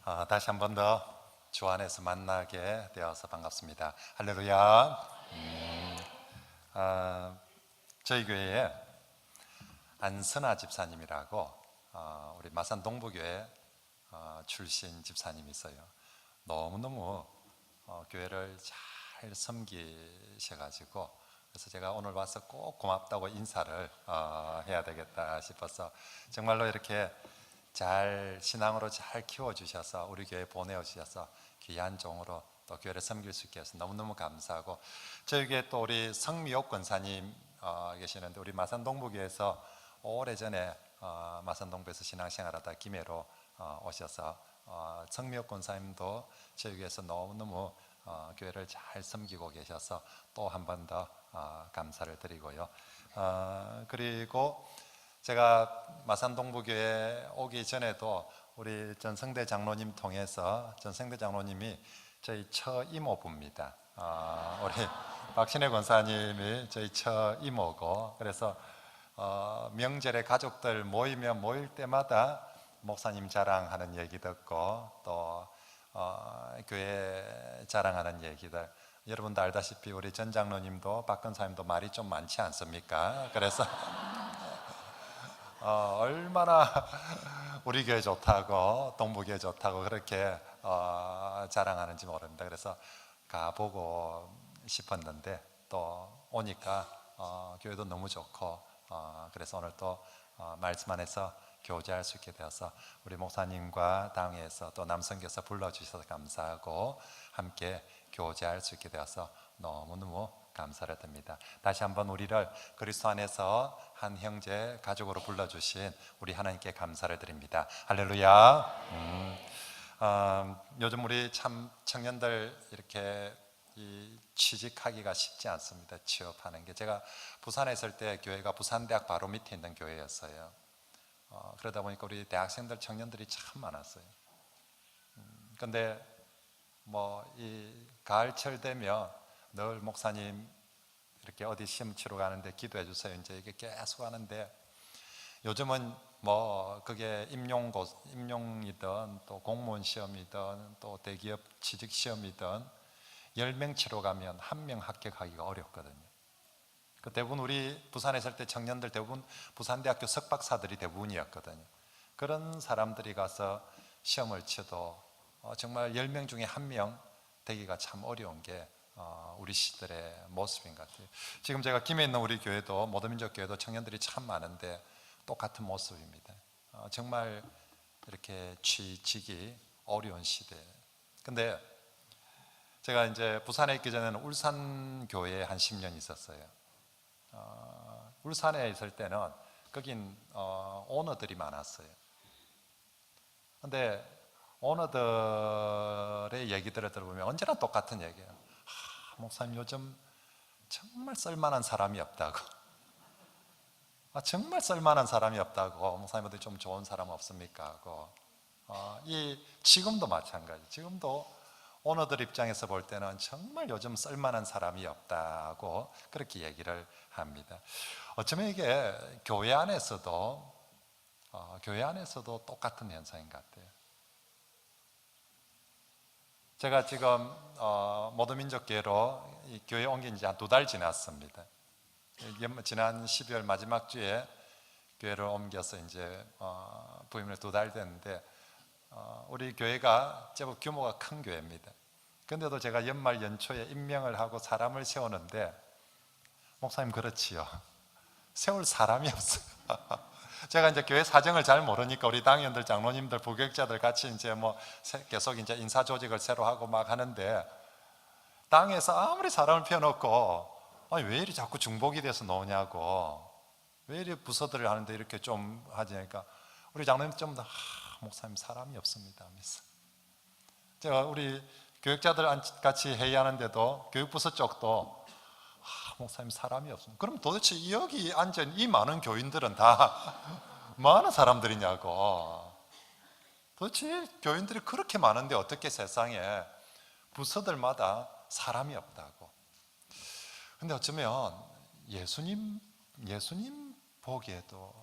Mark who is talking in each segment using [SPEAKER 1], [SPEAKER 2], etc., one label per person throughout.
[SPEAKER 1] 다시 한 번 더 주 안에서 만나게 되어서 반갑습니다. 할렐루야. 저희 교회에 안선아 집사님이라고 우리 마산 동부교회 출신 집사님이 있어요. 너무너무 교회를 잘 섬기셔가지고, 그래서 제가 오늘 와서 꼭 고맙다고 인사를 해야 되겠다 싶어서, 정말로 이렇게 잘 신앙으로 잘 키워주셔서 우리 교회에 보내주셔서 귀한 종으로 또 교회를 섬길 수 있게 해서 너무너무 감사하고, 저희 교회 또 우리 성미옥 권사님 계시는데, 우리 마산 동부교회에서 오래전에 마산 동부에서 신앙생활하다 김해로 오셔서 성미옥 권사님도 저희 교회에서 너무너무 교회를 잘 섬기고 계셔서 또 한 번 더 감사를 드리고요. 그리고 제가 마산 동부교회 오기 전에도 우리 전성대 장로님 통해서, 전성대 장로님이 저희 처이모부입니다. 우리 박신혜 권사님이 저희 처이모고, 그래서 명절에 가족들 모이면 모일 때마다 목사님 자랑하는 얘기 듣고, 또 교회 자랑하는 얘기들, 여러분도 알다시피 우리 전 장로님도 박 권사님도 말이 좀 많지 않습니까? 그래서 얼마나 우리 교회 좋다고, 동부교회 좋다고 그렇게 자랑하는지 모릅니다. 그래서 가보고 싶었는데 또 오니까 교회도 너무 좋고, 그래서 오늘 또 말씀 안에서 교제할 수 있게 되어서 우리 목사님과 당회에서 또 남성교사 불러주셔서 감사하고, 함께 교제할 수 있게 되어서 너무너무 감사를 드립니다. 다시 한번 우리를 그리스도 안에서 한 형제 가족으로 불러주신 우리 하나님께 감사를 드립니다. 할렐루야. 요즘 우리 참 청년들 이렇게 취직하기가 쉽지 않습니다. 취업하는 게. 제가 부산에 있을 때 교회가 부산대학 바로 밑에 있는 교회였어요. 그러다 보니까 우리 대학생들, 청년들이 참 많았어요. 근데 뭐 이 가을철 되면 늘 목사님 이렇게 어디 시험 치러 가는데 기도해 주세요, 이제 이게 계속 하는데, 요즘은 뭐 그게 임용이든 또 공무원 시험이든 또 대기업 취직 시험이든 10명 치러 가면 1명 합격하기가 어렵거든요. 그 대부분 우리 부산에 있을 때 청년들 대부분 부산대학교 석박사들이 대부분이었거든요. 그런 사람들이 가서 시험을 쳐도 정말 10명 중에 1명 되기가 참 어려운 게 우리 시들의 모습인 것 같아요. 지금 제가 김해 있는 우리 교회도, 모더민족 교회도 청년들이 참 많은데 똑같은 모습입니다. 정말 이렇게 취직이 어려운 시대. 근데 제가 이제 부산에 있기 전에는 울산 교회에 한 10년 있었어요. 울산에 있을 때는 거긴 오너들이 많았어요. 근데 오너들의 얘기들을 들어보면 언제나 똑같은 얘기예요. 목사님 요즘 정말 쓸만한 사람이 없다고. 정말 쓸만한 사람이 없다고. 목사님 어디 좀 좋은 사람 없습니까? 하고. 지금도 마찬가지. 지금도 오너들 입장에서 볼 때는 정말 요즘 쓸만한 사람이 없다고 그렇게 얘기를 합니다. 어쩌면 이게 교회 안에서도 똑같은 현상인 것 같아요. 제가 지금 모더민족교회로 이 교회 옮긴 지 한 2달 지났습니다. 지난 12월 마지막 주에 교회를 옮겨서 이제 부임을 2달 됐는데, 우리 교회가 제법 규모가 큰 교회입니다. 근데도 제가 연말 연초에 임명을 하고 사람을 세우는데, 목사님 그렇지요, 세울 사람이 없어요. 제가 이제 교회 사정을 잘 모르니까 우리 당연들, 장로님들, 부교육자들 같이 이제 뭐 계속 이제 인사 조직을 새로 하고 막 하는데, 당에서 아무리 사람을 펴놓고 아니 왜 이리 자꾸 중복이 돼서 나오냐고, 왜 이리 부서들을 하는데 이렇게 좀 하지니까 우리 장로님 좀 더 목사님 사람이 없습니다 하면서, 제가 우리 교육자들 같이 회의하는데도 교육부서 쪽도 목사님 사람이 없습니다. 그럼 도대체 여기 앉은 이 많은 교인들은 다 많은 사람들이냐고. 도대체 교인들이 그렇게 많은데 어떻게 세상에 부서들마다 사람이 없다고. 근데 어쩌면 예수님 보기에도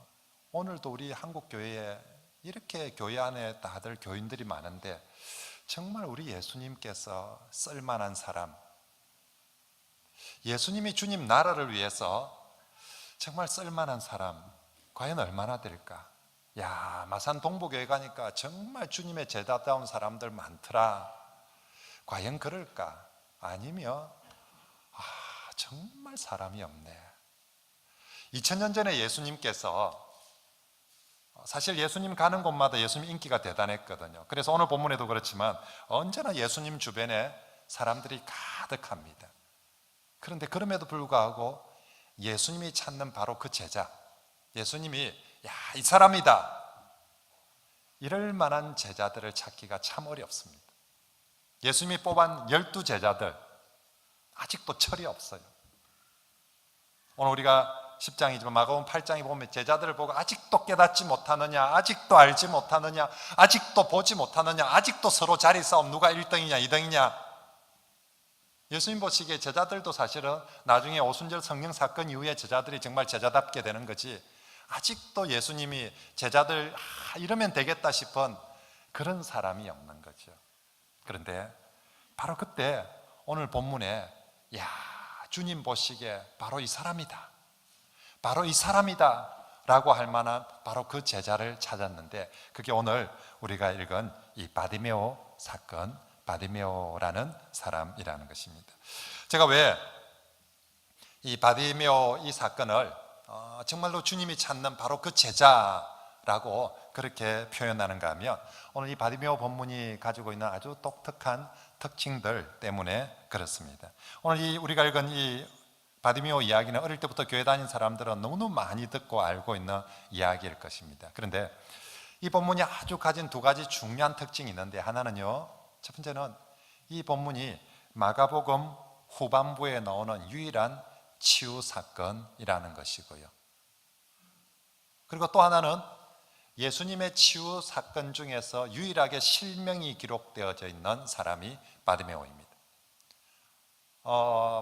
[SPEAKER 1] 오늘도 우리 한국 교회에 이렇게 교회 안에 다들 교인들이 많은데 정말 우리 예수님께서 쓸만한 사람, 예수님이 주님 나라를 위해서 정말 쓸만한 사람 과연 얼마나 될까? 야, 마산 동부교회 가니까 정말 주님의 제자다운 사람들 많더라. 과연 그럴까? 아니면 정말 사람이 없네. 2000년 전에 예수님께서 사실 예수님 가는 곳마다 예수님 인기가 대단했거든요. 그래서 오늘 본문에도 그렇지만 언제나 예수님 주변에 사람들이 가득합니다. 그런데 그럼에도 불구하고 예수님이 찾는 바로 그 제자, 예수님이 야, 이 사람이다 이럴 만한 제자들을 찾기가 참 어렵습니다. 예수님이 뽑은 12제자들 아직도 철이 없어요. 오늘 우리가 10장이지만 마가복음 8장에 보면 제자들을 보고 아직도 깨닫지 못하느냐, 아직도 알지 못하느냐, 아직도 보지 못하느냐, 아직도 서로 자리 싸움 누가 1등이냐 2등이냐. 예수님 보시기에 제자들도 사실은 나중에 오순절 성령 사건 이후에 제자들이 정말 제자답게 되는 거지, 아직도 예수님이 제자들 이러면 되겠다 싶은 그런 사람이 없는 거죠. 그런데 바로 그때 오늘 본문에 야, 주님 보시기에 바로 이 사람이다, 바로 이 사람이다 라고 할 만한 바로 그 제자를 찾았는데, 그게 오늘 우리가 읽은 이 바디메오 사건, 바디메오라는 사람이라는 것입니다. 제가 왜 이 바디메오 이 사건을 정말로 주님이 찾는 바로 그 제자라고 그렇게 표현하는가 하면, 오늘 이 바디메오 본문이 가지고 있는 아주 독특한 특징들 때문에 그렇습니다. 오늘 우리가 읽은 이 바디메오 이야기는 어릴 때부터 교회 다닌 사람들은 너무너무 많이 듣고 알고 있는 이야기일 것입니다. 그런데 이 본문이 아주 가진 두 가지 중요한 특징이 있는데, 하나는요, 첫 번째는 이 본문이 마가복음 후반부에 나오는 유일한 치유 사건이라는 것이고요. 그리고 또 하나는 예수님의 치유 사건 중에서 유일하게 실명이 기록되어져 있는 사람이 바디메오입니다.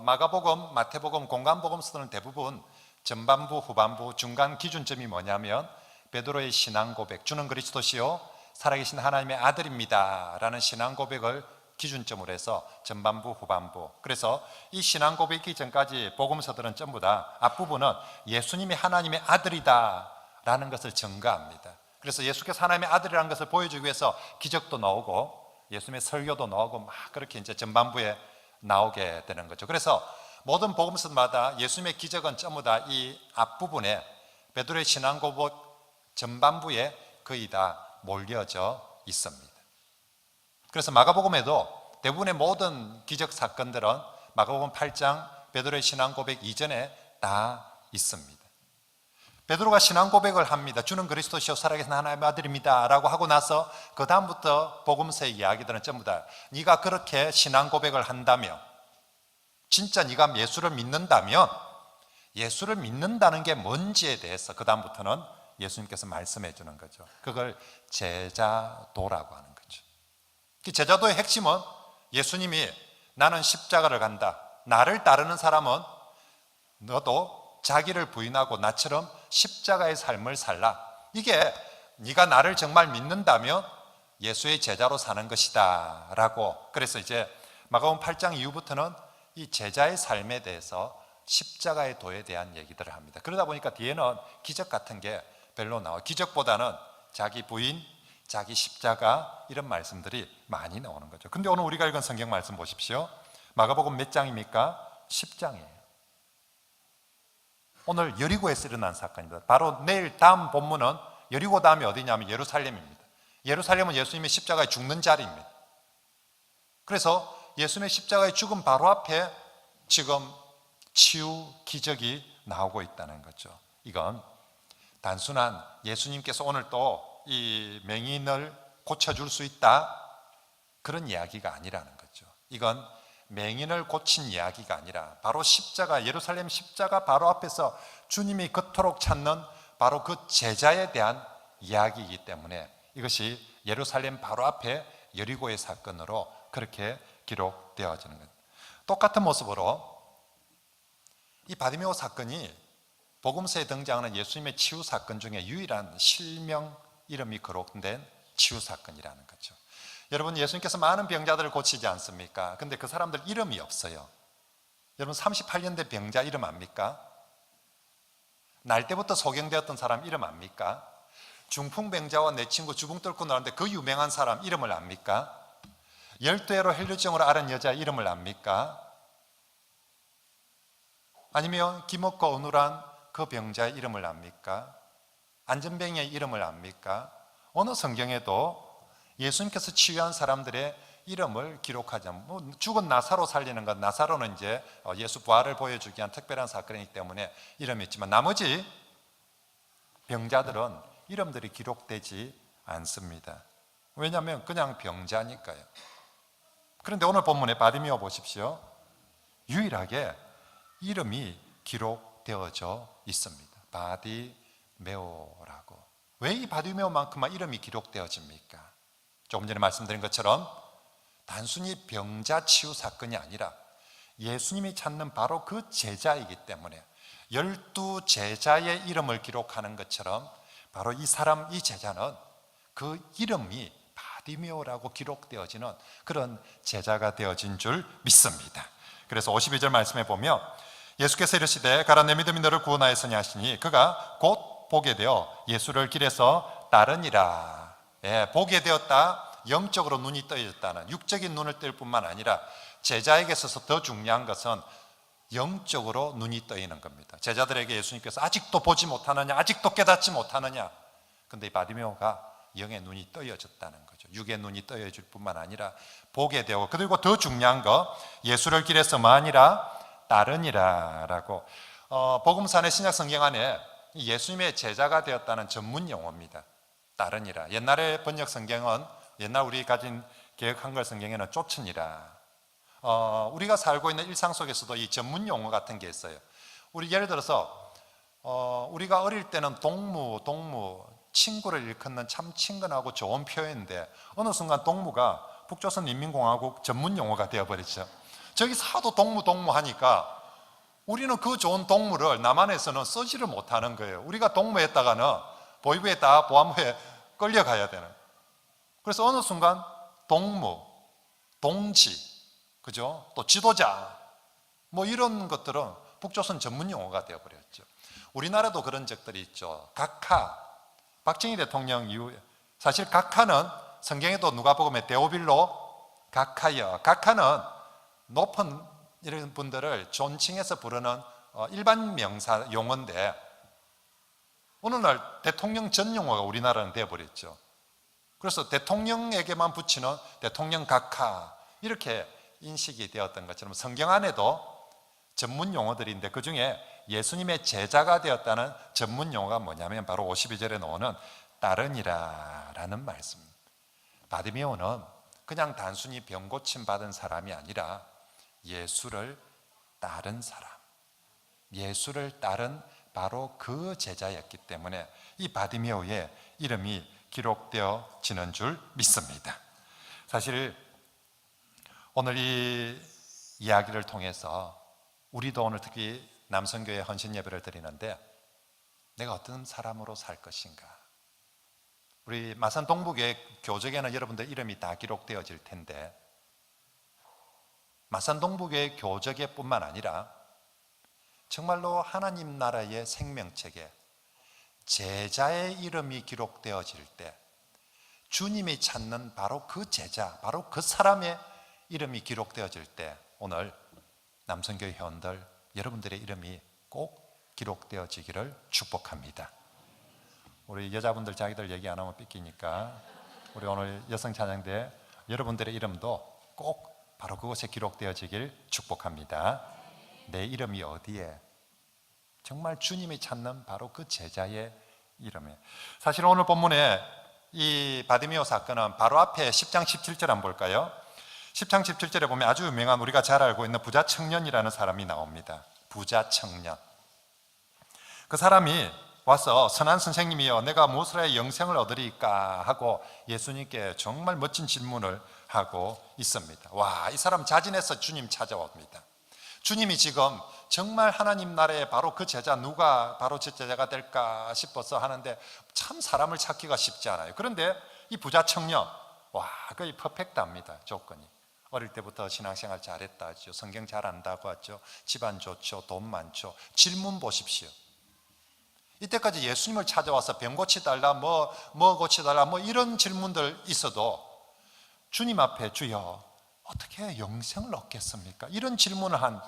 [SPEAKER 1] 마가복음, 마태복음, 공간복음서는 대부분 전반부, 후반부, 중간 기준점이 뭐냐면 베드로의 신앙 고백, 주는 그리스도시요 살아계신 하나님의 아들입니다 라는 신앙 고백을 기준점으로 해서 전반부, 후반부. 그래서 이 신앙 고백이 전까지 복음서들은 전부 다 앞부분은 예수님이 하나님의 아들이다 라는 것을 증거합니다. 그래서 예수께서 하나님의 아들이라는 것을 보여주기 위해서 기적도 나오고 예수님의 설교도 나오고 막 그렇게 이제 전반부에 나오게 되는 거죠. 그래서 모든 복음서마다 예수님의 기적은 전부 다 이 앞부분에 베드로의 신앙 고백 전반부에 거의 다 몰려져 있습니다. 그래서 마가복음에도 대부분의 모든 기적 사건들은 마가복음 8장 베드로의 신앙 고백 이전에 다 있습니다. 베드로가 신앙 고백을 합니다. 주는 그리스도시요 살아계신 하나님의 아들입니다 라고 하고 나서 그 다음부터 복음서의 이야기들은 전부 다 네가 그렇게 신앙 고백을 한다면, 진짜 네가 예수를 믿는다면 예수를 믿는다는 게 뭔지에 대해서 그 다음부터는 예수님께서 말씀해 주는 거죠. 그걸 제자도라고 하는 거죠. 제자도의 핵심은 예수님이 나는 십자가를 간다, 나를 따르는 사람은 너도 자기를 부인하고 나처럼 십자가의 삶을 살라, 이게 네가 나를 정말 믿는다면 예수의 제자로 사는 것이다 라고. 그래서 이제 마가복음 8장 이후부터는 이 제자의 삶에 대해서 십자가의 도에 대한 얘기들을 합니다. 그러다 보니까 뒤에는 기적 같은 게 별로 나와요. 기적보다는 자기 부인, 자기 십자가 이런 말씀들이 많이 나오는 거죠. 근데 오늘 우리가 읽은 성경 말씀 보십시오. 마가복음 몇 장입니까? 10장이에요. 오늘 여리고에서 일어난 사건입니다. 바로 내일 다음 본문은 여리고 다음이 어디냐면 예루살렘입니다. 예루살렘은 예수님이 십자가에 죽는 자리입니다. 그래서 예수님의 십자가의 죽음 바로 앞에 지금 치유 기적이 나오고 있다는 거죠. 이건 단순한 예수님께서 오늘 또 이 맹인을 고쳐줄 수 있다 그런 이야기가 아니라는 거죠. 이건 맹인을 고친 이야기가 아니라 바로 십자가, 예루살렘 십자가 바로 앞에서 주님이 그토록 찾는 바로 그 제자에 대한 이야기이기 때문에 이것이 예루살렘 바로 앞에 여리고의 사건으로 그렇게 기록되어지는 거예요. 똑같은 모습으로 이 바디메오 사건이 복음서에 등장하는 예수님의 치유 사건 중에 유일한 실명이라는 이름이 거론된 치유 사건이라는 거죠. 여러분, 예수님께서 많은 병자들을 고치지 않습니까? 근데 그 사람들 이름이 없어요. 여러분, 38년 된 병자 이름 압니까? 날 때부터 소경되었던 사람 이름 압니까? 중풍병자와 내 친구 주붕 뚫고 나왔는데 그 유명한 사람 이름을 압니까? 12회로 혈류증으로 앓은 여자 이름을 압니까? 아니면 기먹고 어눌한 그 병자의 이름을 압니까? 안전병의 이름을 압니까? 어느 성경에도 예수님께서 치유한 사람들의 이름을 기록하지 않고, 죽은 나사로 살리는 것, 나사로는 이제 예수 부활을 보여주기 위한 특별한 사건이기 때문에 이름이 있지만 나머지 병자들은 이름들이 기록되지 않습니다. 왜냐하면 그냥 병자니까요. 그런데 오늘 본문에 바디메오 보십시오. 유일하게 이름이 기록되어져 있습니다. 바디메오라고. 왜 이 바디메오만큼만 이름이 기록되어집니까? 조금 전에 말씀드린 것처럼 단순히 병자 치유 사건이 아니라 예수님이 찾는 바로 그 제자이기 때문에 12 제자의 이름을 기록하는 것처럼 바로 이 사람, 이 제자는 그 이름이 바디메오라고 기록되어지는 그런 제자가 되어진 줄 믿습니다. 그래서 52절 말씀에 보면 예수께서 이르시되 가라 내 믿음이 너를 구원하였으니 하시니 그가 곧 보게 되어 예수를 길에서 따르니라. 보게 되었다, 영적으로 눈이 떠졌다는, 육적인 눈을 뜰 뿐만 아니라 제자에게 있어서 더 중요한 것은 영적으로 눈이 떠있는 겁니다. 제자들에게 예수님께서 아직도 보지 못하느냐, 아직도 깨닫지 못하느냐. 근데 이 바디메오가 영의 눈이 떠여졌다는 거죠. 육의 눈이 떠여질 뿐만 아니라 보게 되고, 그리고 더 중요한 거, 예수를 길에서 마니라 따르니라 라고. 복음산의 신약 성경 안에 예수님의 제자가 되었다는 전문 용어입니다. 따르니라. 옛날의 번역 성경은, 옛날 우리 가진 개혁 한글 성경에는 쫓으니라. 우리가 살고 있는 일상 속에서도 이 전문 용어 같은 게 있어요. 우리 예를 들어서 우리가 어릴 때는 동무 친구를 일컫는 참 친근하고 좋은 표현인데 어느 순간 동무가 북조선인민공화국 전문 용어가 되어버렸죠. 저기서 하도 동무 하니까 우리는 그 좋은 동무를 남한에서는 쓰지를 못하는 거예요. 우리가 동무했다가는 보위부에 다 보안부에 끌려가야 되는. 그래서 어느 순간 동무, 동지, 그죠? 또 지도자, 뭐 이런 것들은 북조선 전문 용어가 되어버렸죠. 우리나라도 그런 적들이 있죠. 각하, 박정희 대통령 이후에, 사실 각하는 성경에도 누가복음에 데오빌로 각하여, 각하는 높은 이런 분들을 존칭해서 부르는 일반 명사 용어인데 오늘날 대통령 전 용어가 우리나라는 되어버렸죠. 그래서 대통령에게만 붙이는 대통령 각하, 이렇게 인식이 되었던 것처럼 성경 안에도 전문 용어들인데 그 중에 예수님의 제자가 되었다는 전문 용어가 뭐냐면 바로 52절에 나오는 따르니라 라는 말씀. 바디메오는 그냥 단순히 병 고침 받은 사람이 아니라 예수를 따른 사람, 예수를 따른 바로 그 제자였기 때문에 이 바디메오의 이름이 기록되어지는 줄 믿습니다. 사실 오늘 이 이야기를 통해서 우리도 오늘 특히 남성교회 헌신 예배를 드리는데 내가 어떤 사람으로 살 것인가. 우리 마산 동북교회 교적에는 여러분들 이름이 다 기록되어질 텐데 마산 동북교회 교적에 뿐만 아니라 정말로 하나님 나라의 생명책에 제자의 이름이 기록되어질 때 주님이 찾는 바로 그 제자, 바로 그 사람의 이름이 기록되어질 때 오늘 남성교회 회원들 여러분들의 이름이 꼭 기록되어지기를 축복합니다. 우리 여자분들 자기들 얘기 안 하면 삐끼니까 우리 오늘 여성 찬양대 여러분들의 이름도 꼭 바로 그곳에 기록되어지길 축복합니다. 내 이름이 어디에? 정말 주님이 찾는 바로 그 제자의 이름에. 사실 오늘 본문에 이 바디메오 사건은 바로 앞에 10장 17절 한번 볼까요? 10장 17절에 보면 아주 유명한 우리가 잘 알고 있는 부자 청년이라는 사람이 나옵니다. 부자 청년. 그 사람이 와서 선한 선생님이여 내가 무엇을 해야 영생을 얻으리까 하고 예수님께 정말 멋진 질문을 하고 있습니다. 와, 이 사람 자진해서 주님 찾아옵니다. 주님이 지금 정말 하나님 나라에 바로 그 제자, 누가 바로 저 제자가 될까 싶어서 하는데 참 사람을 찾기가 쉽지 않아요. 그런데 이 부자 청년, 와, 거의 퍼펙트합니다. 조건이. 어릴 때부터 신앙생활 잘했다 하죠. 성경 잘 안다고 하죠. 집안 좋죠. 돈 많죠. 질문 보십시오. 이때까지 예수님을 찾아와서 병 고치달라, 뭐 고치달라, 뭐 이런 질문들 있어도 주님 앞에 주여 어떻게 영생을 얻겠습니까? 이런 질문을 한,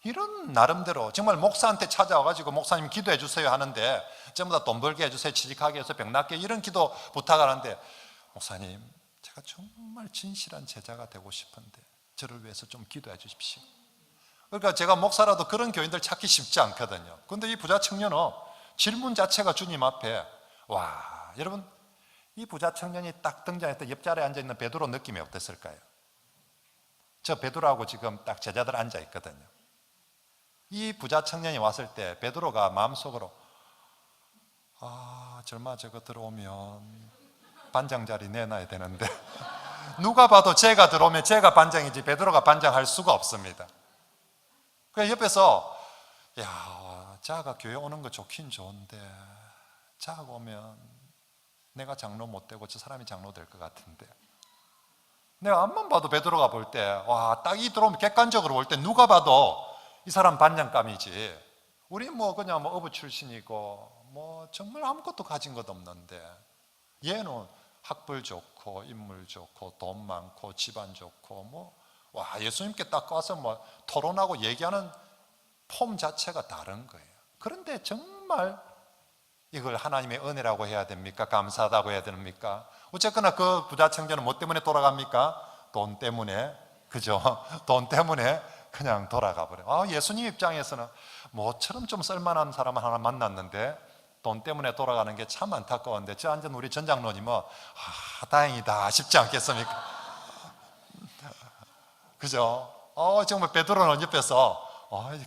[SPEAKER 1] 이런 나름대로 정말 목사한테 찾아와가지고 목사님 기도해 주세요 하는데 전부 다 돈 벌게 해주세요, 취직하게 해서 병 낫게, 이런 기도 부탁하는데 목사님 제가 정말 진실한 제자가 되고 싶은데 저를 위해서 좀 기도해 주십시오. 그러니까 제가 목사라도 그런 교인들 찾기 쉽지 않거든요. 그런데 이 부자 청년은 질문 자체가 주님 앞에, 와, 여러분 이 부자 청년이 딱 등장했을 때 옆자리에 앉아있는 베드로 느낌이 어땠을까요? 저 베드로하고 지금 딱 제자들 앉아있거든요. 이 부자 청년이 왔을 때 베드로가 마음속으로 절마 저거 들어오면 반장 자리 내놔야 되는데 누가 봐도 제가 들어오면 제가 반장이지 베드로가 반장할 수가 없습니다. 그래서 옆에서 야, 자가 교회 오는 거 좋긴 좋은데 자가 오면 내가 장로 못 되고 저 사람이 장로 될 것 같은데, 내가 앞만 봐도 베드로가 볼 때 와, 딱 이 들어오면 객관적으로 볼 때 누가 봐도 이 사람 반장감이지, 우리 뭐 그냥 뭐 어부 출신이고 뭐 정말 아무것도 가진 것 없는데 얘는 학벌 좋고 인물 좋고 돈 많고 집안 좋고 뭐, 와, 예수님께 딱 가서 뭐 토론하고 얘기하는 폼 자체가 다른 거예요. 그런데 정말 이걸 하나님의 은혜라고 해야 됩니까? 감사하다고 해야 됩니까? 어쨌거나 그 부자 청년은 뭐 때문에 돌아갑니까? 돈 때문에, 그죠? 돈 때문에 그냥 돌아가 버려요. 예수님 입장에서는 뭐처럼 좀 쓸만한 사람 하나 만났는데 돈 때문에 돌아가는 게 참 안타까운데, 저 앉은 우리 전 장로님은 다행이다 싶지 않겠습니까? 그죠? 정말 베드로는 옆에서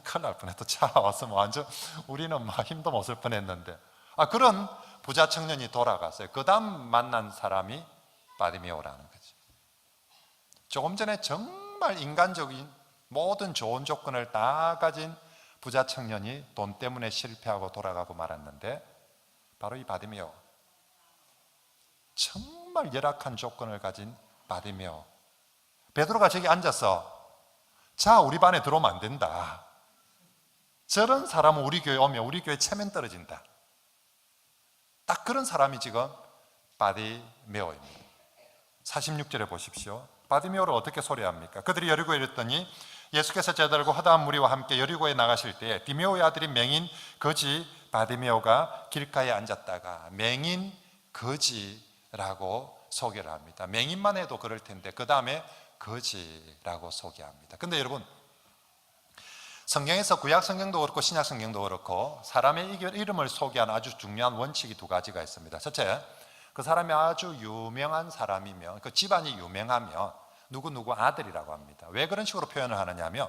[SPEAKER 1] 큰일 날 뻔했다. 차 왔으면 완전 우리는 막 힘도 못 쓸 뻔했는데, 그런 부자 청년이 돌아갔어요. 그 다음 만난 사람이 바디메오라는 거죠. 조금 전에 정말 인간적인 모든 좋은 조건을 다 가진 부자 청년이 돈 때문에 실패하고 돌아가고 말았는데, 바로 이 바디메오, 정말 열악한 조건을 가진 바디메오. 베드로가 저기 앉아서 자, 우리 반에 들어오면 안 된다, 저런 사람은 우리 교회 오면 우리 교회 체면 떨어진다, 딱 그런 사람이 지금 바디메오입니다. 46절에 보십시오. 바디메오를 어떻게 소리합니까? 그들이 여리고에 이르렀더니 예수께서 제자들과 허다한 무리와 함께 여리고에 나가실 때 디메오의 아들인 맹인 거지 바디메오가 길가에 앉았다가, 맹인 거지라고 소개를 합니다. 맹인만 해도 그럴 텐데 그 다음에 거지라고 소개합니다. 근데 여러분, 성경에서 구약 성경도 그렇고 신약 성경도 그렇고 사람의 이름을 소개하는 아주 중요한 원칙이 두 가지가 있습니다. 첫째, 그 사람이 아주 유명한 사람이면, 그 집안이 유명하면 누구 아들이라고 합니다. 왜 그런 식으로 표현을 하느냐면,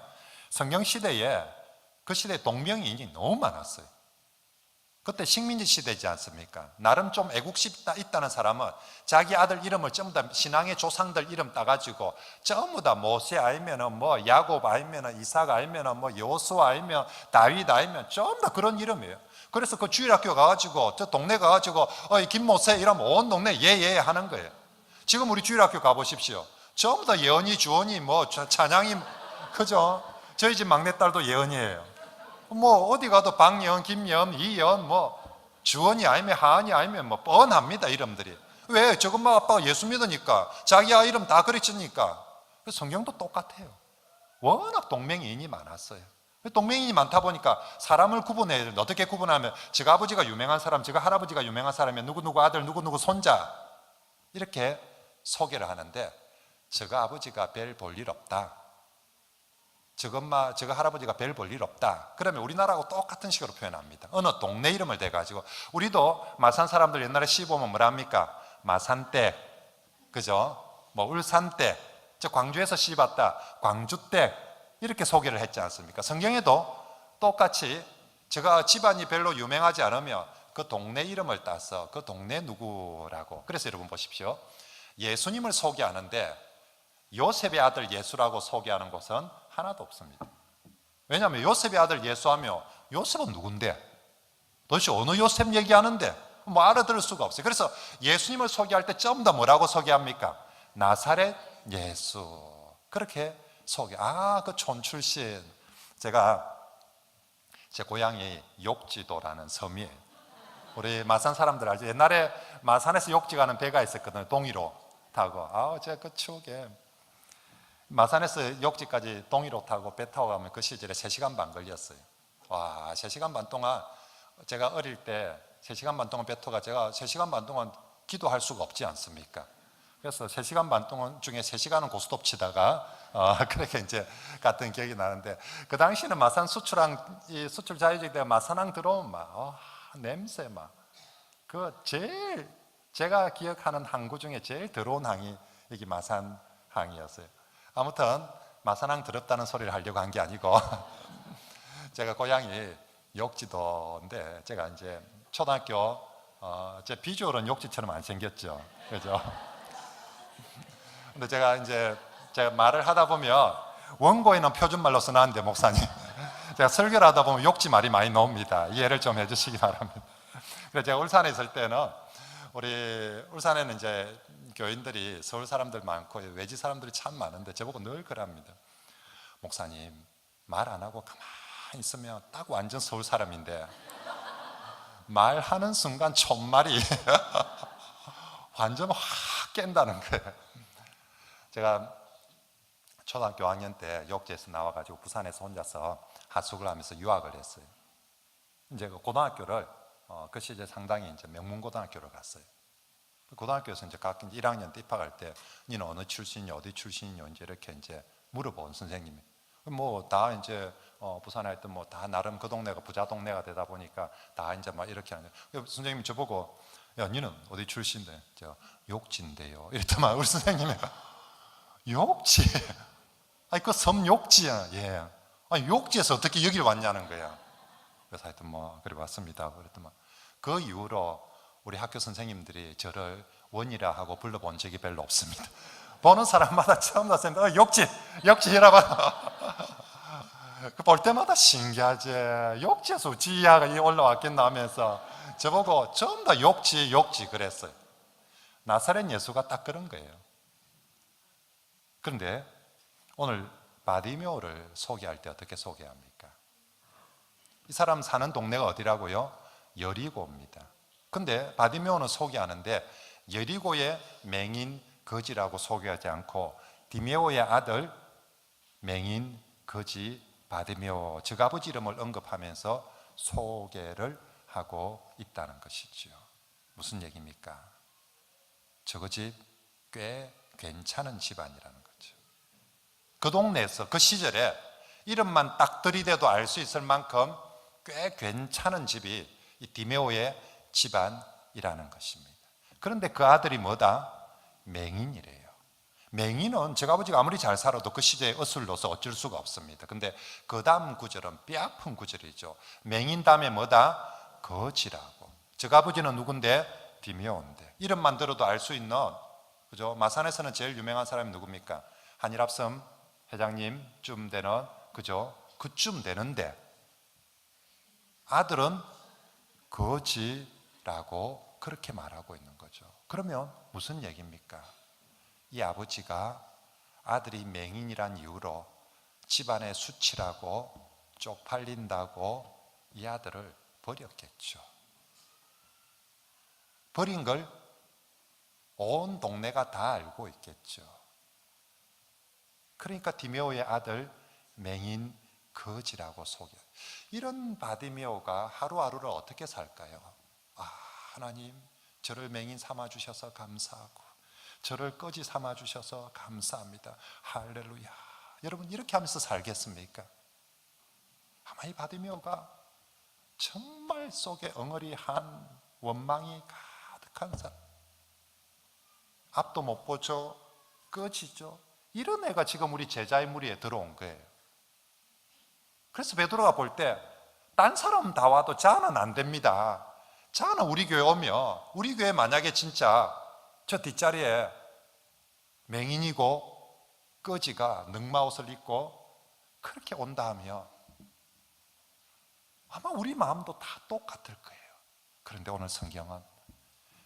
[SPEAKER 1] 성경 시대에 그 시대에 동명이인이 너무 많았어요. 그때 식민지 시대지 않습니까? 나름 좀 애국심 있다는 사람은 자기 아들 이름을 전부 다 신앙의 조상들 이름 따가지고 전부 다 모세 알면은 뭐 야곱 알면은 이삭 알면은 뭐 여호수아 알면 다윗 알면 전부 다 그런 이름이에요. 그래서 그 주일학교 가가지고 저 동네 가가지고 김모세 이러면 온 동네 예예 하는 거예요. 지금 우리 주일학교 가보십시오. 전부 다 예언이 주언이 뭐 찬양이, 그죠? 저희 집 막내딸도 예언이에요. 뭐 어디 가도 박예언, 김예언, 이예언, 뭐 주언이 아니면 하은이 아니면 뭐 뻔합니다, 이름들이. 왜? 저것만 아빠가 예수 믿으니까 자기 아이 이름 다 가르치니까. 성경도 똑같아요. 워낙 동명이인이 많았어요. 동명이인이 많다 보니까 사람을 구분해야 돼요. 어떻게 구분하면 저가 아버지가 유명한 사람, 저가 할아버지가 유명한 사람이면 누구 아들, 누구 손자, 이렇게 소개를 하는데, 저가 아버지가 별 볼 일 없다, 저가 할아버지가 별 볼 일 없다, 그러면 우리나라하고 똑같은 식으로 표현합니다. 어느 동네 이름을 대가지고. 우리도 마산 사람들 옛날에 시 보면 뭐랍니까? 마산댁, 그죠? 뭐 울산댁, 저 광주에서 시 봤다, 광주댁, 이렇게 소개를 했지 않습니까? 성경에도 똑같이 제가 집안이 별로 유명하지 않으면 그 동네 이름을 따서 그 동네 누구라고. 그래서 여러분 보십시오. 예수님을 소개하는데 요셉의 아들 예수라고 소개하는 곳은 하나도 없습니다. 왜냐하면 요셉의 아들 예수하며 요셉은 누군데? 도대체 어느 요셉 얘기하는데? 뭐 알아들을 수가 없어요. 그래서 예수님을 소개할 때 전부 다 뭐라고 소개합니까? 나사렛 예수. 그렇게 소개. 그 촌 출신. 제가 제 고향이 욕지도라는 섬이에요. 우리 마산 사람들 알죠? 옛날에 마산에서 욕지 가는 배가 있었거든요. 동이로 타고. 제가 그 추억에 마산에서 욕지까지 동이로 타고 배 타고 가면 그 시절에 3시간 반 걸렸어요. 3시간 반 동안 제가 어릴 때 3시간 반 동안 배 타고 제가 3시간 반 동안 기도할 수가 없지 않습니까? 그래서 3시간 반 동안 중에 3시간은 고스톱 치다가 그렇게 이제 갔던 기억이 나는데, 그 당시에는 마산 수출항, 이 수출 자유지기 때문에 마산항 들어오면 냄새 제일 제가 기억하는 항구 중에 제일 더러운 항이 이게 마산항이었어요. 아무튼 마산항 더럽다는 소리를 하려고 한 게 아니고 제가 고향이 욕지도인데, 제가 이제 초등학교 제 비주얼은 욕지처럼 안 생겼죠, 그죠? 근데 제가 말을 하다 보면 원고에는 표준말로 써놨는데 목사님 제가 설교를 하다 보면 욕지 말이 많이 나옵니다. 이해를 좀 해주시기 바랍니다. 그래서 제가 울산에 있을 때는 우리 울산에는 이제 교인들이 서울 사람들 많고 외지 사람들이 참 많은데 저보고 늘 그럽니다. 목사님 말 안 하고 가만히 있으면 딱 완전 서울 사람인데 말하는 순간 촌말이 완전 확 깬다는 거예요. 제가 초등학교 5학년 때 욕지에서 나와가지고 부산에서 혼자서 하숙을 하면서 유학을 했어요. 이제 그 고등학교를 그 시절 상당히 이제 명문고등학교를 갔어요. 고등학교에서 이제 각 1학년 때 입학할 때 니는 어느 출신이냐, 어디 출신이냐 이제 이렇게 이제 물어본 선생님이. 뭐 다 이제 부산에 있던 뭐 다 나름 그 동네가 부자 동네가 되다 보니까 다 이제 막 이렇게 하는 거예요. 선생님이 저보고 야 니는 어디 출신인데? 제가 욕지인데요. 이랬더만 우리 선생님이 욕지? 그 섬 욕지야. 예. 욕지에서 어떻게 여기를 왔냐는 거야. 그래서 하여튼 뭐 그래 왔습니다. 그랬더만 그 이후로 우리 학교 선생님들이 저를 원이라 하고 불러본 적이 별로 없습니다. 보는 사람마다 처음 났습니다. 욕지 이라봐. 볼 때마다 신기하지. 욕지에서 지하가 올라왔겠나 하면서 저보고 전부 다 욕지 그랬어요. 나사렛 예수가 딱 그런 거예요. 그런데 오늘 바디메오를 소개할 때 어떻게 소개합니까? 이 사람 사는 동네가 어디라고요? 여리고입니다. 근데 바디메오는 소개하는데 여리고의 맹인 거지라고 소개하지 않고 디메오의 아들 맹인 거지 바디메오, 즉 아버지 이름을 언급하면서 소개를 하고 있다는 것이죠. 무슨 얘기입니까? 저거 집 꽤 괜찮은 집안이라는 거죠. 그 동네에서 그 시절에 이름만 딱 들이대도 알 수 있을 만큼 꽤 괜찮은 집이 이 디메오의 집안이라는 것입니다. 그런데 그 아들이 뭐다? 맹인이래요. 맹인은 저 아버지가 아무리 잘 살아도 그 시대에 어슬로서 어쩔 수가 없습니다. 근데 그 다음 구절은 뼈아픈 구절이죠. 맹인 다음에 뭐다? 거지라고. 저 아버지는 누군데? 디메오인데 이름만 들어도 알 수 있는, 그죠? 마산에서는 제일 유명한 사람이 누굽니까? 한일합섬 회장님쯤 되는, 그죠? 그쯤 되는데 아들은 거지라고 그렇게 말하고 있는 거죠. 그러면 무슨 얘기입니까? 이 아버지가 아들이 맹인이란 이유로 집안에 수치라고 쪽팔린다고 이 아들을 버렸겠죠. 버린 걸 온 동네가 다 알고 있겠죠. 그러니까 디메오의 아들 맹인 거지라고 소개. 이런 바디메오가 하루하루를 어떻게 살까요? 하나님 저를 맹인 삼아 주셔서 감사하고 저를 거지 삼아 주셔서 감사합니다. 할렐루야. 여러분 이렇게 하면서 살겠습니까? 아마 이 바디메오가 정말 속에 엉어리한 원망이 가득한 사람, 앞도 못 보죠, 거지죠. 이런 애가 지금 우리 제자의 무리에 들어온 거예요. 그래서 베드로가 볼 때 딴 사람 다 와도 자는 안 됩니다. 자는 우리 교회 오면, 우리 교회 만약에 진짜 저 뒷자리에 맹인이고 거지가 능마옷을 입고 그렇게 온다 하면 아마 우리 마음도 다 똑같을 거예요. 그런데 오늘 성경은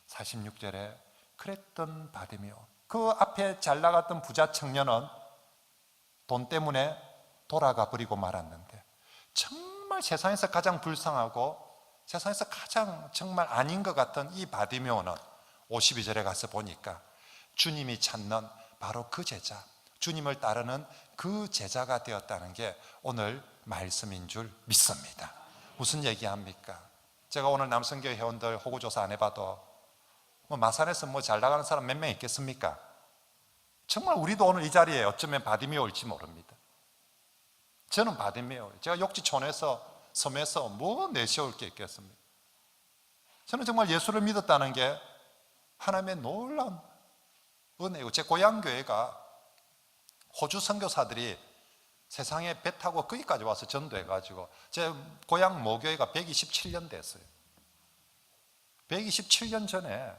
[SPEAKER 1] 46절에 그랬던 바디메오, 그 앞에 잘 나갔던 부자 청년은 돈 때문에 돌아가 버리고 말았는데, 정말 세상에서 가장 불쌍하고 세상에서 가장 정말 아닌 것 같은 이 바디메오는 52절에 가서 보니까 주님이 찾는 바로 그 제자, 주님을 따르는 그 제자가 되었다는 게 오늘 말씀인 줄 믿습니다. 무슨 얘기합니까? 제가 오늘 남성교회 회원들 호구조사 안 해봐도 마산에서 잘 나가는 사람 몇 명 있겠습니까? 정말 우리도 오늘 이 자리에 어쩌면 바디메오일지 모릅니다. 저는 바디메오, 제가 욕지촌에서 섬에서 내세울 게 있겠습니까? 저는 정말 예수를 믿었다는 게 하나님의 놀라운 은혜고, 제 고향교회가 호주 선교사들이 세상에 배 타고 거기까지 와서 전도해가지고 제 고향 모교회가 127년 됐어요. 127년 전에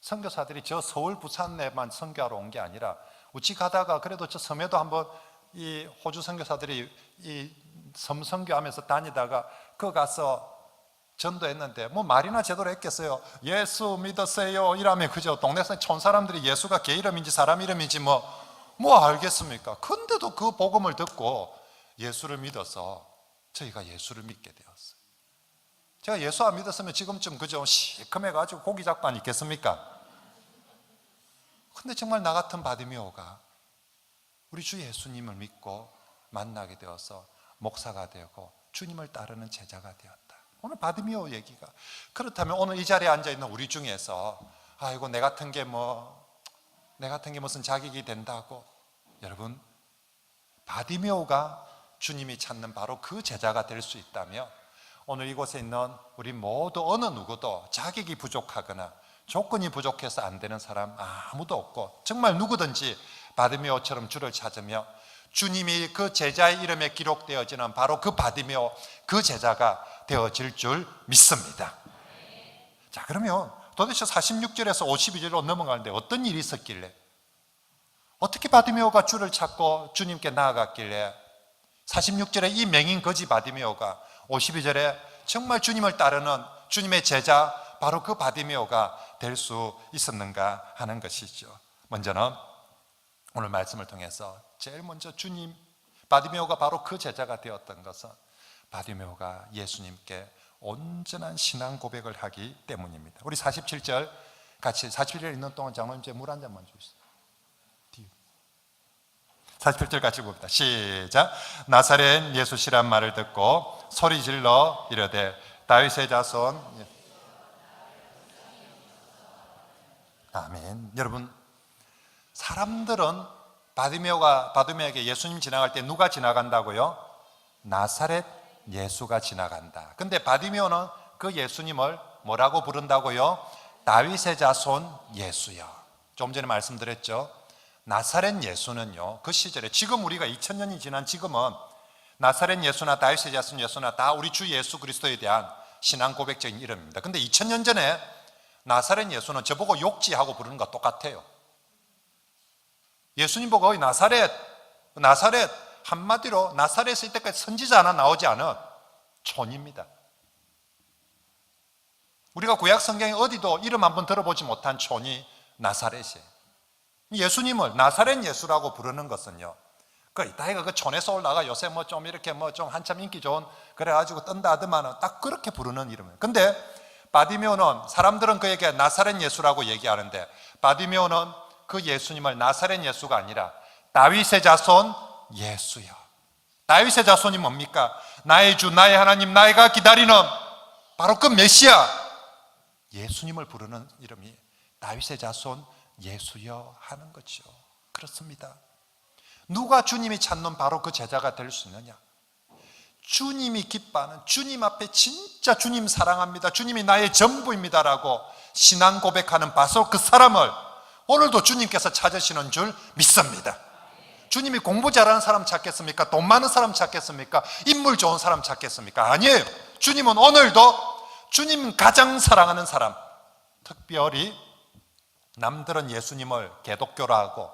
[SPEAKER 1] 선교사들이 저 서울 부산에만 선교하러 온 게 아니라 우치 가다가 그래도 저 섬에도 한번 이 호주 선교사들이 이 섬 선교하면서 다니다가 거 가서 전도했는데 말이나 제대로 했겠어요. 예수 믿으세요 이라면 그죠? 동네에서 촌 사람들이 예수가 개 이름인지 사람 이름인지 뭐 알겠습니까? 근데도 그 복음을 듣고 예수를 믿어서 저희가 예수를 믿게 되었어요. 제가 예수 안 믿었으면 지금쯤 그저 시커매가지고 고기 잡고 안 있겠습니까? 근데 정말 나 같은 바디메오가 우리 주 예수님을 믿고 만나게 되어서 목사가 되고 주님을 따르는 제자가 되었다. 오늘 바디메오 얘기가, 그렇다면 오늘 이 자리에 앉아있는 우리 중에서 아이고 내 같은 게 무슨 자격이 된다고, 여러분 바디메오가 주님이 찾는 바로 그 제자가 될 수 있다면 오늘 이곳에 있는 우리 모두 어느 누구도 자격이 부족하거나 조건이 부족해서 안 되는 사람 아무도 없고, 정말 누구든지 바디메오처럼 주를 찾으며 주님이 그 제자의 이름에 기록되어지는 바로 그 바디메오, 그 제자가 되어질 줄 믿습니다. 자, 그러면 도대체 46절에서 52절로 넘어가는데 어떤 일이 있었길래, 어떻게 바디메오가 주를 찾고 주님께 나아갔길래 46절에 이 맹인 거지 바디메오가 52절에 정말 주님을 따르는 주님의 제자, 바로 그 바디메오가 될 수 있었는가 하는 것이죠. 먼저는 오늘 말씀을 통해서 제일 먼저 바디메오가 바로 그 제자가 되었던 것은 바디메오가 예수님께 온전한 신앙 고백을 하기 때문입니다. 우리 47절 같이, 47절 있는 동안 장로님 물 한 잔만 주시죠. 47절 같이 봅니다. 시작. 나사렛 예수시란 말을 듣고 소리 질러 이르되 다윗의 자손. 아멘. 여러분, 사람들은 바디메오에게 예수님 지나갈 때 누가 지나간다고요? 나사렛 예수가 지나간다. 근데 바디메오는 그 예수님을 뭐라고 부른다고요? 다윗의 자손 예수요. 좀 전에 말씀드렸죠. 나사렛 예수는요, 그 시절에, 지금 우리가 2000년이 지난 지금은 나사렛 예수나 다윗의 자손 예수나 다 우리 주 예수 그리스도에 대한 신앙 고백적인 이름입니다. 근데 2000년 전에 나사렛 예수는 저보고 욕지하고 부르는 거 똑같아요. 예수님 보고 나사렛, 한마디로 나사렛에 이때까지 선지자 하나 나오지 않은 촌입니다. 우리가 구약 성경에 어디도 이름 한번 들어보지 못한 촌이 나사렛이에요. 예수님을 나사렛 예수라고 부르는 것은요, 이따가 그 촌에서 올라가 요새 좀 이렇게 좀 한참 인기 좋은 그래가지고 뜬다 하더만은 딱 그렇게 부르는 이름이에요. 근데 바디메오는, 사람들은 그에게 나사렛 예수라고 얘기하는데 바디메오는 그 예수님을 나사렛 예수가 아니라 다윗의 자손 예수요. 다윗의 자손이 뭡니까? 나의 주, 나의 하나님, 나이가 기다리는 바로 그 메시아 예수님을 부르는 이름이 다윗의 자손 예수여 하는 거죠. 그렇습니다. 누가 주님이 찾는 바로 그 제자가 될 수 있느냐? 주님이 기뻐하는, 주님 앞에 진짜 주님 사랑합니다, 주님이 나의 전부입니다라고 신앙 고백하는 바로 그 사람을 오늘도 주님께서 찾으시는 줄 믿습니다. 주님이 공부 잘하는 사람 찾겠습니까? 돈 많은 사람 찾겠습니까? 인물 좋은 사람 찾겠습니까? 아니에요. 주님은 오늘도 주님 가장 사랑하는 사람, 특별히 남들은 예수님을 개독교라 하고,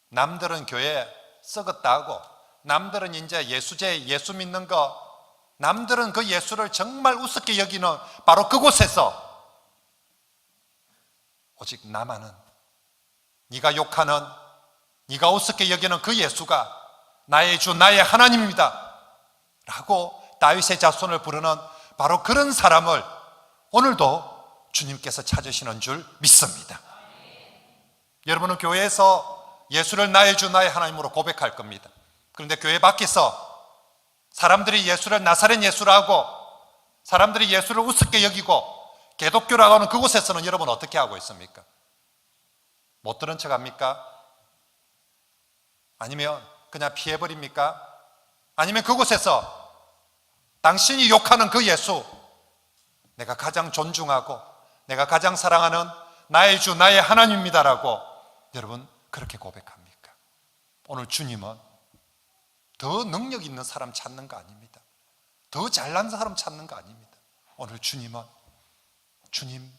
[SPEAKER 1] 남들은 교회 썩었다 하고, 남들은 이제 예수 믿는 거 남들은 그 예수를 정말 우습게 여기는 바로 그곳에서 오직 나만은, 네가 욕하는, 네가 우습게 여기는 그 예수가 나의 주, 나의 하나님입니다 라고 다윗의 자손을 부르는 바로 그런 사람을 오늘도 주님께서 찾으시는 줄 믿습니다. 여러분은 교회에서 예수를 나의 주, 나의 하나님으로 고백할 겁니다. 그런데 교회 밖에서 사람들이 예수를 나사렛 예수라고, 사람들이 예수를 우습게 여기고 기독교라고 하는 그곳에서는 여러분 어떻게 하고 있습니까? 못 들은 척 합니까? 아니면 그냥 피해버립니까? 아니면 그곳에서 당신이 욕하는 그 예수, 내가 가장 존중하고 내가 가장 사랑하는 나의 주, 나의 하나님입니다라고 여러분 그렇게 고백합니까? 오늘 주님은 더 능력 있는 사람 찾는 거 아닙니다. 더 잘난 사람 찾는 거 아닙니다. 오늘 주님은, 주님,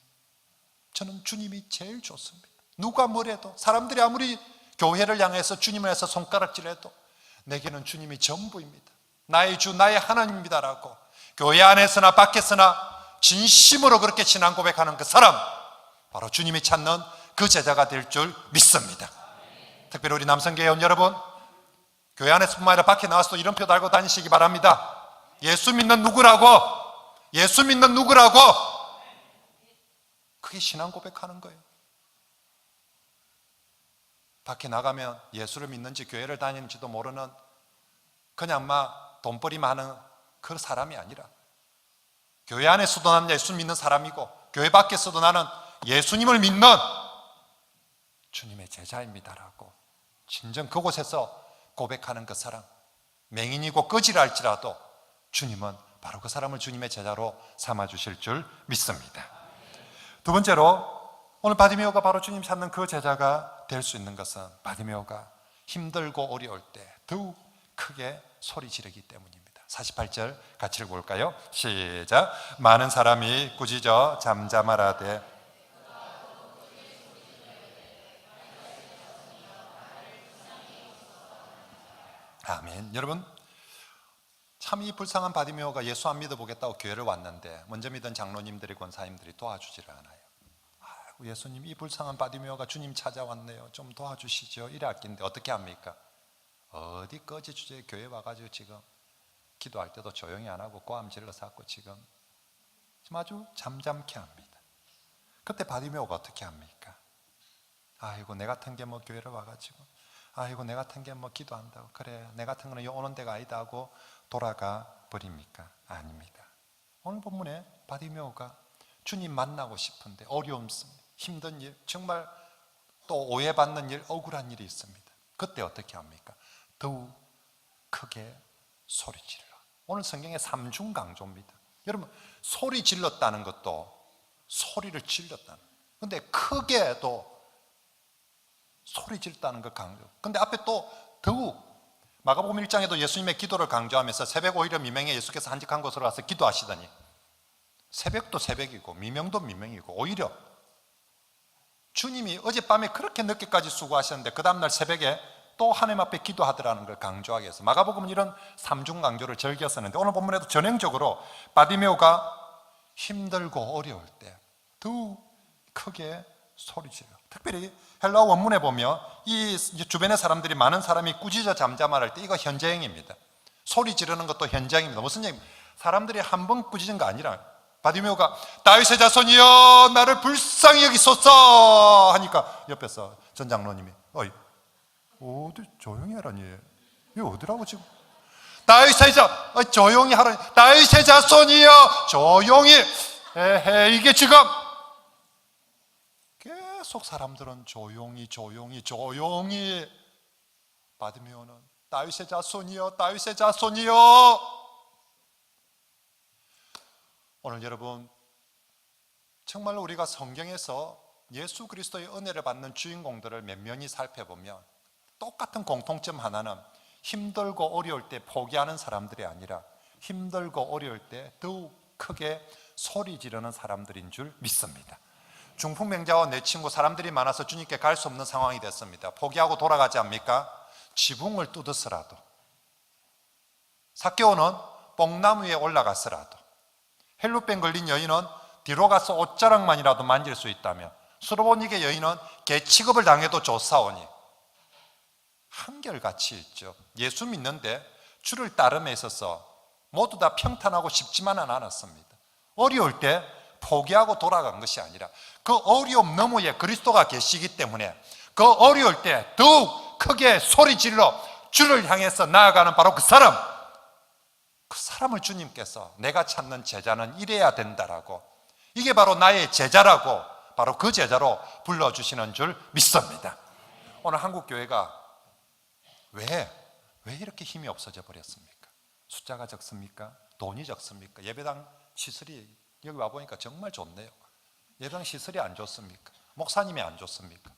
[SPEAKER 1] 저는 주님이 제일 좋습니다. 누가 뭐래도, 사람들이 아무리 교회를 향해서 주님을 해서 손가락질해도 내게는 주님이 전부입니다. 나의 주, 나의 하나님입니다라고 교회 안에서나 밖에서나 진심으로 그렇게 신앙 고백하는 그 사람, 바로 주님이 찾는 그 제자가 될 줄 믿습니다. 특별히 우리 남성교회원 여러분, 교회 안에서뿐만 아니라 밖에 나와서도 이런 표 달고 다니시기 바랍니다. 예수 믿는 누구라고, 예수 믿는 누구라고, 그게 신앙 고백하는 거예요. 밖에 나가면 예수를 믿는지 교회를 다니는지도 모르는 그냥 막 돈벌이 많은 그 사람이 아니라, 교회 안에서도 나는 예수 믿는 사람이고 교회 밖에서도 나는 예수님을 믿는 주님의 제자입니다라고 진정 그곳에서 고백하는 그 사람, 맹인이고 거지라 할지라도 주님은 바로 그 사람을 주님의 제자로 삼아주실 줄 믿습니다. 두 번째로, 오늘 바디메오가 바로 주님 찾는 그 제자가 될 수 있는 것은 바디메오가 힘들고 어려울 때 더욱 크게 소리 지르기 때문입니다. 48절 같이 읽어볼까요? 시작. 많은 사람이 꾸짖어 잠잠하라되. 아멘. 여러분, 참 이 불쌍한 바디메오가 예수 안 믿어보겠다고 교회를 왔는데 먼저 믿은 장로님들이, 권사님들이 도와주지를 않아요. 아이고, 예수님, 이 불쌍한 바디메오가 주님 찾아왔네요, 좀 도와주시죠. 이래 아낀데 어떻게 합니까? 어디 거지 주제에 교회 와가지고 지금 기도할 때도 조용히 안 하고 고함 질러서 하고 지금 아주 잠잠케 합니다. 그때 바디메오가 어떻게 합니까? 아이고, 내 같은 게 뭐 교회를 와가지고, 아이고, 내 같은 게 뭐 기도한다고, 그래 내 같은 거는 오는 데가 아니다 하고 돌아가 버립니까? 아닙니다. 오늘 본문에 바디메오가 주님 만나고 싶은데 어려움, 힘든 일, 정말 또 오해받는 일, 억울한 일이 있습니다. 그때 어떻게 합니까? 더욱 크게 소리 질러. 오늘 성경에 삼중 강조입니다. 여러분, 소리 질렀다는 것도 소리를 질렀다는, 근데 크게도 소리 질렀다는 것 강조. 근데 앞에 또 더욱, 마가복음 1장에도 예수님의 기도를 강조하면서 새벽 오히려 미명에 예수께서 한적한 곳으로 가서 기도하시더니, 새벽도 새벽이고 미명도 미명이고, 오히려 주님이 어젯밤에 그렇게 늦게까지 수고하셨는데 그 다음날 새벽에 또 하나님 앞에 기도하더라는 걸 강조하기 위해서 마가복음은 이런 삼중 강조를 즐겨 썼는데, 오늘 본문에도 전형적으로 바디메오가 힘들고 어려울 때 더욱 크게 소리 질러. 특별히 헬라어 원문에 보면 이 주변의 사람들이, 많은 사람이 꾸짖어 잠잠할 때, 이거 현재형입니다. 소리 지르는 것도 현재형입니다. 무슨 얘기입니까? 사람들이 한 번 꾸짖은 거 아니라, 바디메오가 다윗의 자손이여 나를 불쌍히 여기소서 하니까 옆에서 전 장로님이 어이, 어디 조용히 하라니, 이거 어디라고 지금, 다윗의 자, 조용히 하라니, 다윗의 자손이여 조용히. 에헤, 이게 지금 계속 사람들은 조용히 조용히 조용히, 바디메오는 다윗의 자손이여 다윗의 자손이여. 오늘 여러분, 정말 우리가 성경에서 예수 그리스도의 은혜를 받는 주인공들을 면면히 살펴보면 똑같은 공통점 하나는 힘들고 어려울 때 포기하는 사람들이 아니라 힘들고 어려울 때 더욱 크게 소리 지르는 사람들인 줄 믿습니다. 중풍병자와 내 친구, 사람들이 많아서 주님께 갈 수 없는 상황이 됐습니다. 포기하고 돌아가지 않습니까? 지붕을 뜯어서라도. 삭개오는 뽕나무 위에 올라갔으라도, 헬루병 걸린 여인은 뒤로 가서 옷자락만이라도 만질 수 있다며, 수로보니게 여인은 개 취급을 당해도 좋사오니, 한결같이 있죠. 예수 믿는데 주를 따름에 있어서 모두 다 평탄하고 쉽지만은 않았습니다. 어려울 때 포기하고 돌아간 것이 아니라 그 어려움 너머에 그리스도가 계시기 때문에 그 어려울 때 더욱 크게 소리 질러 주를 향해서 나아가는 바로 그 사람을 주님께서 내가 찾는 제자는 이래야 된다라고, 이게 바로 나의 제자라고, 바로 그 제자로 불러주시는 줄 믿습니다. 오늘 한국교회가 왜 이렇게 힘이 없어져 버렸습니까? 숫자가 적습니까? 돈이 적습니까? 예배당 시설이 여기 와보니까 정말 좋네요. 예배당 시설이 안 좋습니까? 목사님이 안 좋습니까?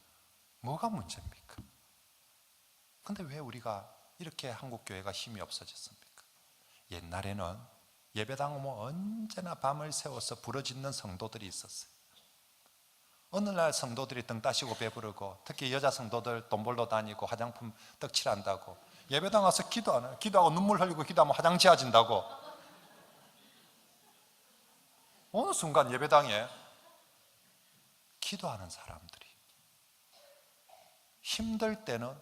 [SPEAKER 1] 뭐가 문제입니까? 근데 왜 우리가 이렇게 한국교회가 힘이 없어졌습니까? 옛날에는 예배당 오면 언제나 밤을 새워서 부르짖는 성도들이 있었어요. 어느 날 성도들이 등 따시고 배부르고, 특히 여자 성도들 돈 벌러 다니고 화장품 떡칠한다고 예배당 와서 기도 안 해요. 기도하고 눈물 흘리고 기도하면 화장 지워진다고. 어느 순간 예배당에 기도하는 사람들이, 힘들 때는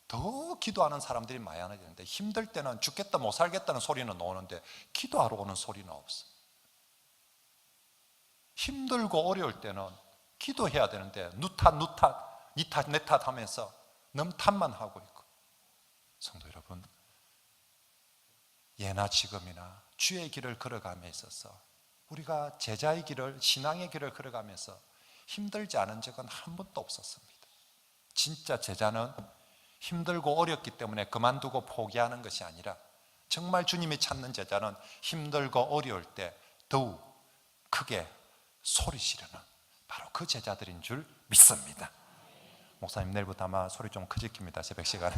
[SPEAKER 1] 더 기도하는 사람들이 많아지는데, 힘들 때는 죽겠다 못 살겠다는 소리는 오는데 기도하러 오는 소리는 없어. 힘들고 어려울 때는 기도해야 되는데 누탓 니 탓 내 탓 하면서 남 탓만 하고 있고. 성도 여러분, 예나 지금이나 주의 길을 걸어감에 있어서 우리가 제자의 길을, 신앙의 길을 걸어가면서 힘들지 않은 적은 한 번도 없었습니다. 진짜 제자는 힘들고 어렵기 때문에 그만두고 포기하는 것이 아니라, 정말 주님이 찾는 제자는 힘들고 어려울 때 더욱 크게 소리 지르는 바로 그 제자들인 줄 믿습니다. 목사님, 내일부터 아마 소리 좀 크지킵니다. 새벽 시간에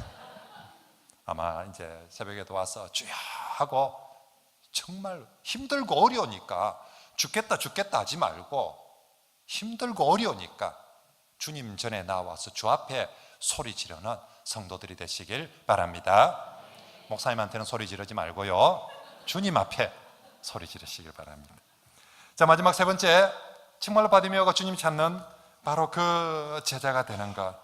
[SPEAKER 1] 아마 이제 새벽에도 와서 주여 하고, 정말 힘들고 어려우니까 죽겠다 하지 말고, 힘들고 어려우니까 주님 전에 나와서 주 앞에 소리 지르는 성도들이 되시길 바랍니다. 목사님한테는 소리 지르지 말고요, 주님 앞에 소리 지르시길 바랍니다. 자, 마지막 세 번째, 정말로 바디메오가 주님 찾는 바로 그 제자가 되는 것,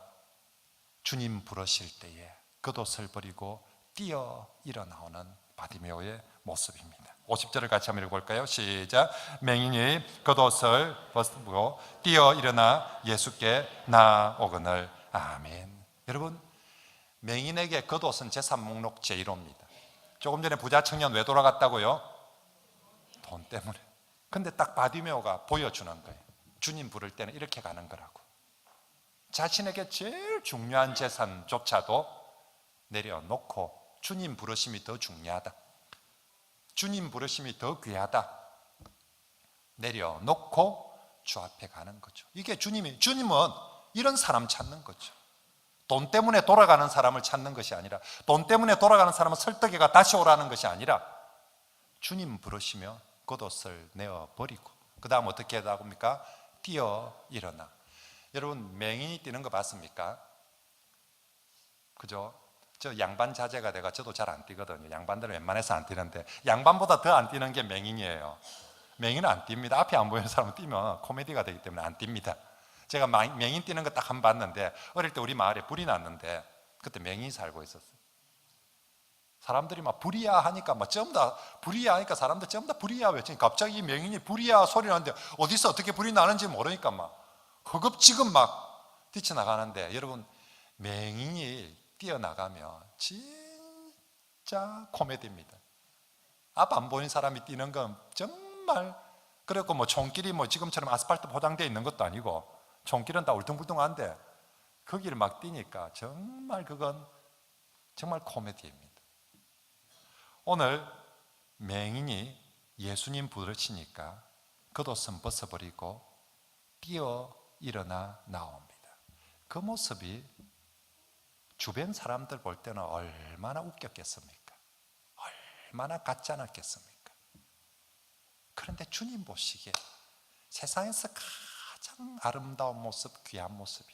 [SPEAKER 1] 주님 부르실 때에 겉옷을 버리고 뛰어 일어나오는 바디메오의 모습입니다. 50절을 같이 한번 읽어볼까요? 시작. 맹인이 겉옷을 벗고 뛰어 일어나 예수께 나오거늘. 아멘. 여러분, 맹인에게 겉옷은 재산 목록 제1호입니다. 조금 전에 부자 청년 왜 돌아갔다고요? 돈 때문에. 근데 딱 바디메오가 보여주는 거예요. 주님 부를 때는 이렇게 가는 거라고. 자신에게 제일 중요한 재산조차도 내려놓고 주님 부르심이 더 중요하다, 주님 부르심이 더 귀하다, 내려놓고 주 앞에 가는 거죠. 이게 주님은 이런 사람 찾는 거죠. 돈 때문에 돌아가는 사람을 찾는 것이 아니라, 돈 때문에 돌아가는 사람은 설득해가 다시 오라는 것이 아니라, 주님 부르시며 겉옷을 내어버리고 그 다음 어떻게 해야 합니까? 뛰어 일어나. 여러분, 맹인이 뛰는 거 봤습니까? 그죠? 저 양반 자제가 돼가 저도 잘 안 뛰거든요. 양반들은 웬만해서 안 뛰는데, 양반보다 더 안 뛰는 게 맹인이에요. 맹인은 안 뜁니다. 앞에 안 보이는 사람은 뛰면 코미디가 되기 때문에 안 뜁니다. 제가 맹인 뛰는 거 딱 한 번 봤는데, 어릴 때 우리 마을에 불이 났는데 그때 맹인이 살고 있었어요. 사람들이 막 불이야 하니까 막 전부 다 불이야 하니까 사람들 전부 다 불이야 외치니, 갑자기 맹인이 불이야 소리 나는데 어디서 어떻게 불이 나는지 모르니까 막 허겁지겁 막 뛰쳐나가는데, 여러분, 맹인이 뛰어나가면 진짜 코미디입니다. 앞 안 보이는 사람이 뛰는 건 정말, 그리고 뭐 총길이 뭐 지금처럼 아스팔트 포장되어 있는 것도 아니고 총길은 다 울퉁불퉁한데 거기를 막 뛰니까 정말 그건 정말 코미디입니다. 오늘 맹인이 예수님 부르시니까 겉옷은 벗어버리고 뛰어 일어나 나옵니다. 그 모습이 주변 사람들 볼 때는 얼마나 웃겼겠습니까? 얼마나 같지 않았겠습니까? 그런데 주님 보시기에 세상에서 가장 아름다운 모습, 귀한 모습이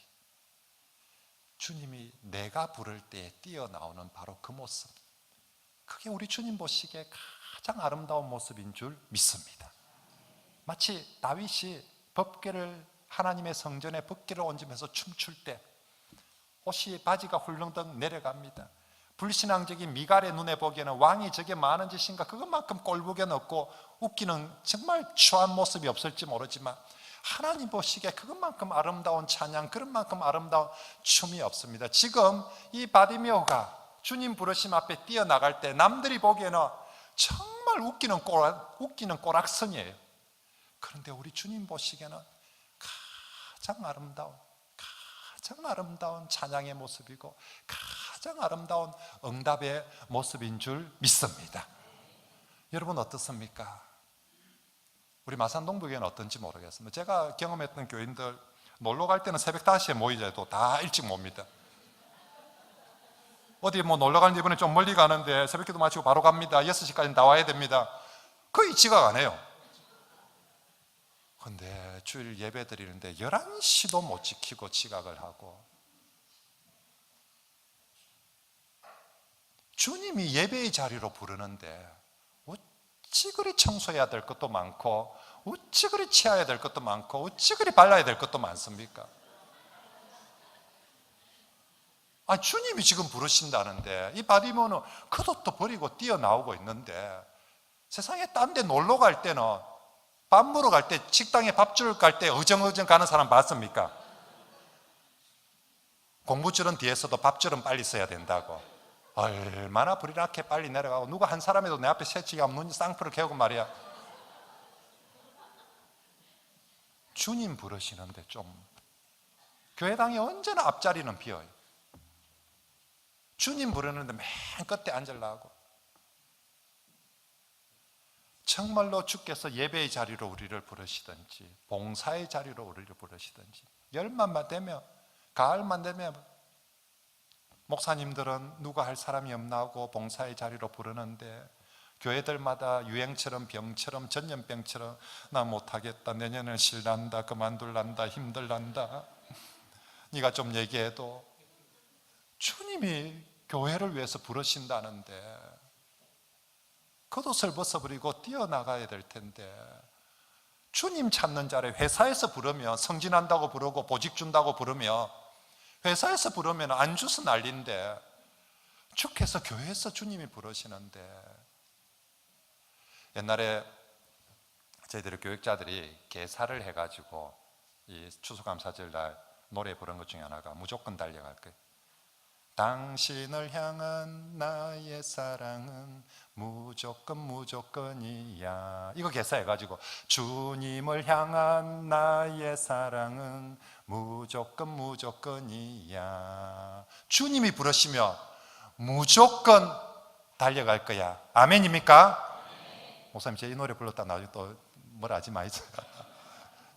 [SPEAKER 1] 주님이 내가 부를 때 뛰어나오는 바로 그 모습, 그게 우리 주님 보시기에 가장 아름다운 모습인 줄 믿습니다. 마치 다윗이 법궤를 하나님의 성전에 법궤를 얹으면서 춤출 때 옷이 바지가 훌렁덩 내려갑니다. 불신앙적인 미갈의 눈에 보기에는 왕이 저게 많은 짓인가, 그것만큼 꼴보기 없고 웃기는 정말 추한 모습이 없을지 모르지만 하나님 보시기에 그것만큼 아름다운 찬양, 그런 만큼 아름다운 춤이 없습니다. 지금 이 바디메오가 주님 부르심 앞에 뛰어나갈 때 남들이 보기에는 정말 웃기는 꼬락선이에요. 그런데 우리 주님 보시기에는 가장 아름다운 찬양의 모습이고 가장 아름다운 응답의 모습인 줄 믿습니다. 여러분 어떻습니까? 우리 마산동부교회는 어떤지 모르겠습니다. 제가 경험했던 교인들 놀러 갈 때는 새벽 5시에 모이자도 다 일찍 멉니다. 어디 놀러 가는데 이번에 좀 멀리 가는데 새벽기도 마치고 바로 갑니다. 6시까지 나와야 됩니다. 거의 지각 안 해요. 근데 주일 예배 드리는데 11시도 못 지키고 지각을 하고, 주님이 예배의 자리로 부르는데 어찌 그리 청소해야 될 것도 많고 어찌 그리 치워야 될 것도 많고 어찌 그리 발라야 될 것도 많습니까? 주님이 지금 부르신다는데 이 바디모는 겉옷도 버리고 뛰어나오고 있는데, 세상에 딴 데 놀러 갈 때는 밥 먹으러 갈 때 식당에 밥줄 갈 때 어정어정 가는 사람 봤습니까? 공부줄은 뒤에서도 밥줄은 빨리 써야 된다고. 얼마나 불이 나게 빨리 내려가고, 누가 한 사람이라도 내 앞에 새치기 하면 눈이 쌍풀을 개고 말이야. 주님 부르시는데 좀, 교회당이 언제나 앞자리는 비어요. 주님 부르는데 맨 끝에 앉으려고. 정말로 주께서 예배의 자리로 우리를 부르시든지 봉사의 자리로 우리를 부르시든지, 열만만 되면, 가을만 되면 목사님들은 누가 할 사람이 없나 하고 봉사의 자리로 부르는데, 교회들마다 유행처럼 병처럼 전염병처럼 나 못하겠다, 내년에 실난다, 그만둘란다, 힘들란다, 네가 좀 얘기해도 주님이 교회를 위해서 부르신다는데 겉옷을 벗어버리고 뛰어나가야 될 텐데, 주님 찾는 자리 회사에서 부르면 성진한다고 부르고 보직 준다고 부르면, 회사에서 부르면 안 줘서 난리인데 주께서 교회에서 주님이 부르시는데, 옛날에 저희들이 교육자들이 개사를 해가지고 이 추수감사절 날 노래 부른 것 중에 하나가 무조건 달려갈 거예요. 당신을 향한 나의 사랑은 무조건이야. 이거 개사해가지고, 주님을 향한 나의 사랑은 무조건이야. 주님이 부르시며 무조건 달려갈 거야. 아멘입니까? 목사님, 제 이 노래 불렀다 나중에 또 뭐라 하지 마이죠.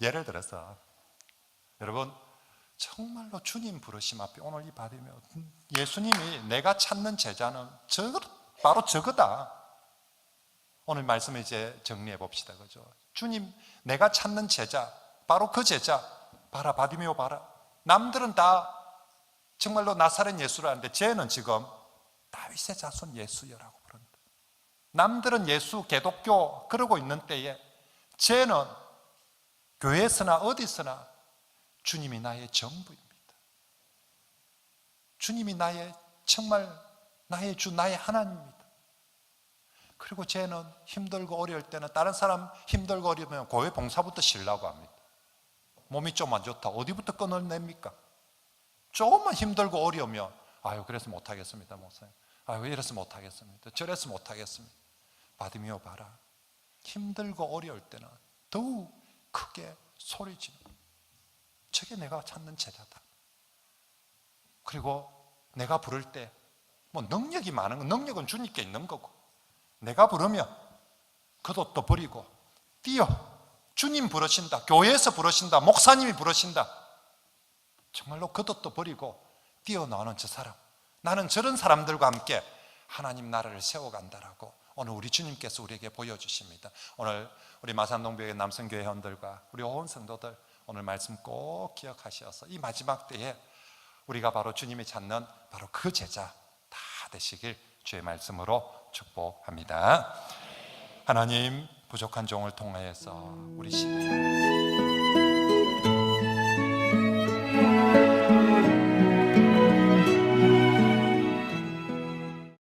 [SPEAKER 1] 예를 들어서 여러분, 정말로 주님 부르심 앞에 오늘 이 받으면, 예수님이 내가 찾는 제자는 바로 저거다. 오늘 말씀을 이제 정리해 봅시다. 그죠? 주님, 내가 찾는 제자, 바로 그 제자. 봐라, 바디메오 봐라. 남들은 다 정말로 나사렛 예수를 하는데 쟤는 지금 다윗의 자손 예수여라고 부른다. 남들은 예수, 개독교 그러고 있는 때에 쟤는 교회에서나 어디서나 주님이 나의 전부입니다. 주님이 정말 나의 주, 나의 하나님입니다. 그리고 쟤는 힘들고 어려울 때는, 다른 사람 힘들고 어려우면 교회 봉사부터 쉬려고 합니다. 몸이 좀 안 좋다, 어디부터 끊어냅니까? 조금만 힘들고 어려우면, 그래서 못하겠습니다 목사님, 이래서 못하겠습니다, 저래서 못하겠습니다. 바디메오 봐라. 힘들고 어려울 때는 더욱 크게 소리지르고, 저게 내가 찾는 제자다. 그리고 내가 부를 때 능력이 많은 건, 능력은 주님께 있는 거고, 내가 부르면 겉옷도 버리고 뛰어. 주님 부르신다, 교회에서 부르신다, 목사님이 부르신다, 정말로 겉옷도 버리고 뛰어나오는 저 사람, 나는 저런 사람들과 함께 하나님 나라를 세워간다라고 오늘 우리 주님께서 우리에게 보여주십니다. 오늘 우리 마산동교회 남성교회 회원들과 우리 온 성도들, 오늘 말씀 꼭 기억하셔서 이 마지막 때에 우리가 바로 주님이 찾는 바로 그 제자 다 되시길 주의 말씀으로 축복합니다. 하나님, 부족한 종을 통하여서 우리 시대